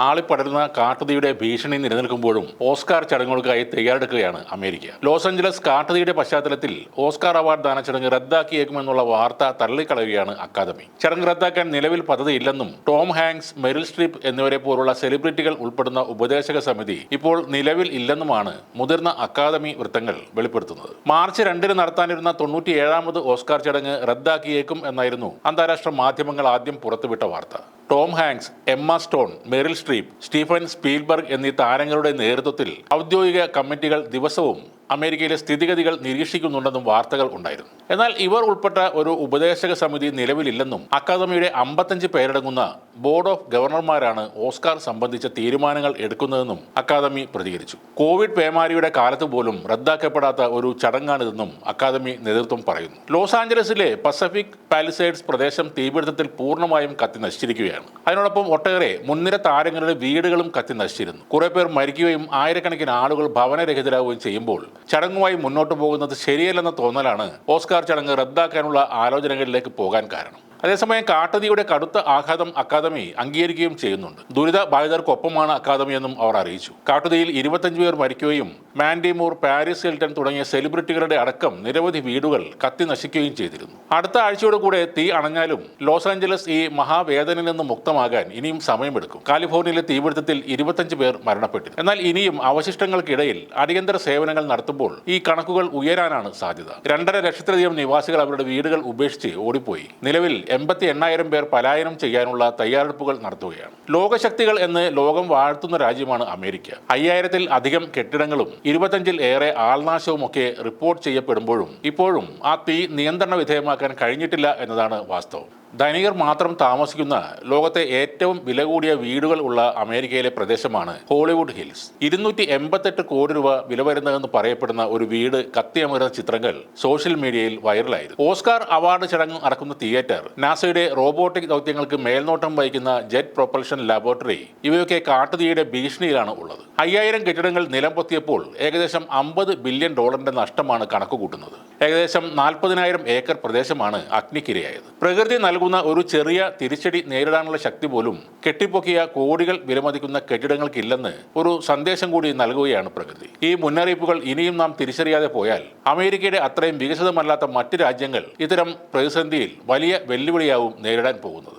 ആളിപ്പടരുന്ന കാട്ടുതീയുടെ ഭീഷണി നിലനിൽക്കുമ്പോഴും Oscar ചടങ്ങുകൾക്കായി തയ്യാറെടുക്കുകയാണ് America. Los Angeles കാട്ടുതീയുടെ പശ്ചാത്തലത്തിൽ Oscar award ദാന ചടങ്ങ് റദ്ദാക്കിയേക്കുമെന്നുള്ള വാർത്ത തള്ളിക്കളയുകയാണ് അക്കാദമി. ചടങ്ങ് റദ്ദാക്കാൻ നിലവിൽ പദ്ധതിയില്ലെന്നും ടോം ഹാങ്ക്സ്, മെറിൽ സ്ട്രീപ്പ് എന്നിവരെ പോലുള്ള സെലിബ്രിറ്റികൾ ഉൾപ്പെടുന്ന ഉപദേശക സമിതി ഇപ്പോൾ നിലവിൽ ഇല്ലെന്നുമാണ് മുതിർന്ന അക്കാദമി വൃത്തങ്ങൾ വെളിപ്പെടുത്തുന്നത്. മാർച്ച് 2 നടത്താനിരുന്ന 97ാമത് ഓസ്കാർ ചടങ്ങ് റദ്ദാക്കിയേക്കും എന്നായിരുന്നു അന്താരാഷ്ട്ര മാധ്യമങ്ങൾ ആദ്യം പുറത്തുവിട്ട വാർത്ത. Tom Hanks, Emma Stone, Meryl Streep, Steven Spielberg എന്നീ താരങ്ങളുടെ നേതൃത്വത്തിൽ ഔദ്യോഗിക കമ്മിറ്റികൾ ദിവസവും അമേരിക്കയിലെ സ്ഥിതിഗതികൾ നിരീക്ഷിക്കുന്നുണ്ടെന്നും വാർത്തകൾ ഉണ്ടായിരുന്നു. എന്നാൽ ഇവർ ഉൾപ്പെട്ട ഒരു ഉപദേശക സമിതി നിലവിലില്ലെന്നും അക്കാദമിയുടെ 55 പേരടങ്ങുന്ന ബോർഡ് ഓഫ് ഗവർണർമാരാണ് ഓസ്കാർ സംബന്ധിച്ച തീരുമാനങ്ങൾ എടുക്കുന്നതെന്നും അക്കാദമി പ്രതികരിച്ചു. കോവിഡ് പേമാരിയുടെ കാലത്ത് പോലും റദ്ദാക്കപ്പെടാത്ത ഒരു ചടങ്ങാണിതെന്നും അക്കാദമി നേതൃത്വം പറയുന്നു. ലോസ് ആഞ്ചലസിലെ പസഫിക് പാലിസേഡ്സ് പ്രദേശം തീപിടുത്തത്തിൽ പൂർണ്ണമായും കത്തി നശിച്ചിരിക്കുകയാണ്. അതിനോടൊപ്പം ഒട്ടേറെ മുൻനിര താരങ്ങളുടെ വീടുകളും കത്തി നശിച്ചിരുന്നു. കുറെ പേർ മരിക്കുകയും ആയിരക്കണക്കിന് ആളുകൾ ഭവനരഹിതരാകുകയും ചെയ്യുമ്പോൾ ചടങ്ങുമായി മുന്നോട്ട് പോകുന്നത് ശരിയല്ലെന്ന തോന്നലാണ് ഓസ്കാർ ചടങ്ങ് റദ്ദാക്കാനുള്ള ആലോചനകളിലേക്ക് പോകാൻ കാരണം. അതേസമയം കാട്ടുതീയുടെ കടുത്ത ആഘാതം അക്കാദമി അംഗീകരിക്കുകയും ചെയ്യുന്നുണ്ട്. ദുരിത ബാധിതർക്കൊപ്പമാണ് അക്കാദമി എന്നും അവർ അറിയിച്ചു. കാട്ടുതീയിൽ 25 പേർ മരിക്കുകയും മാൻഡി മൂർ, പാരിസ് ഹിൽട്ടൺ തുടങ്ങിയ സെലിബ്രിറ്റികളുടെ അടക്കം നിരവധി വീടുകൾ കത്തി നശിക്കുകയും ചെയ്തിരുന്നു. അടുത്ത ആഴ്ചയോടുകൂടെ തീ അണഞ്ഞാലും ലോസ് ആഞ്ചലസ് ഈ മഹാവേദനയിൽ നിന്ന് മുക്തമാകാൻ ഇനിയും സമയമെടുക്കും. കാലിഫോർണിയയിലെ തീപിടുത്തത്തിൽ 25 പേർ മരണപ്പെട്ടു. എന്നാൽ ഇനിയും അവശിഷ്ടങ്ങൾക്കിടയിൽ അടിയന്തര സേവനങ്ങൾ നടത്തുമ്പോൾ ഈ കണക്കുകൾ ഉയരാനാണ് സാധ്യത. 2.5 ലക്ഷത്തിലധികം നിവാസികൾ അവരുടെ വീടുകൾ ഉപേക്ഷിച്ച് ഓടിപ്പോയി. നിലവിൽ 88,000 പേർ പലായനം ചെയ്യാനുള്ള തയ്യാറെടുപ്പുകൾ നടത്തുകയാണ്. ലോകശക്തികൾ എന്ന് ലോകം വാഴ്ത്തുന്ന രാജ്യമാണ് അമേരിക്ക. 5000-ൽ അധികം കെട്ടിടങ്ങളും 25-ൽ ഏറെ ആൾനാശവുമൊക്കെ റിപ്പോർട്ട് ചെയ്യപ്പെടുമ്പോഴും ഇപ്പോഴും ആ തീ നിയന്ത്രണ വിധേയമാക്കാൻ കഴിഞ്ഞിട്ടില്ല എന്നതാണ് വാസ്തവം. ധനികർ മാത്രം താമസിക്കുന്ന ലോകത്തെ ഏറ്റവും വില കൂടിയ വീടുകൾ ഉള്ള അമേരിക്കയിലെ പ്രദേശമാണ് ഹോളിവുഡ് ഹിൽസ്. 288 കോടി രൂപ വില വരുന്നതെന്ന് പറയപ്പെടുന്ന ഒരു വീട് കത്തിയമർന്ന ചിത്രങ്ങൾ സോഷ്യൽ മീഡിയയിൽ വൈറലായിരുന്നു. ഓസ്കാർ അവാർഡ് ചടങ്ങ് നടക്കുന്ന തിയേറ്റർ, നാസയുടെ റോബോട്ടിക് ദൗത്യങ്ങൾക്ക് മേൽനോട്ടം വഹിക്കുന്ന ജെറ്റ് പ്രൊപ്പൽഷൻ ലാബോറട്ടറി ഇവയൊക്കെ കാട്ടുതീയുടെ ഭീഷണിയിലാണ് ഉള്ളത്. 5000 കെട്ടിടങ്ങൾ നിലം പൊത്തിയപ്പോൾ ഏകദേശം $50 ബില്യൺ നഷ്ടമാണ് കണക്കുകൂട്ടുന്നത്. ഏകദേശം 40,000 ഏക്കർ പ്രദേശമാണ് അഗ്നിക്കിരയായത്. പ്രകൃതി നൽകുന്ന ഒരു ചെറിയ തിരിച്ചടി നേരിടാനുള്ള ശക്തി പോലും കെട്ടിപ്പൊക്കിയ കോടികൾ വിലമതിക്കുന്ന കെട്ടിടങ്ങൾക്കില്ലെന്ന് ഒരു സന്ദേശം കൂടി നൽകുകയാണ് പ്രകൃതി. ഈ മുന്നറിയിപ്പുകൾ ഇനിയും നാം തിരിച്ചറിയാതെ പോയാൽ അമേരിക്കയുടെ അത്രയും വികസിതമല്ലാത്ത മറ്റ് രാജ്യങ്ങൾ ഇത്തരം പ്രതിസന്ധിയിൽ വലിയ വെല്ലുവിളിയാവും നേരിടാൻ പോകുന്നത്.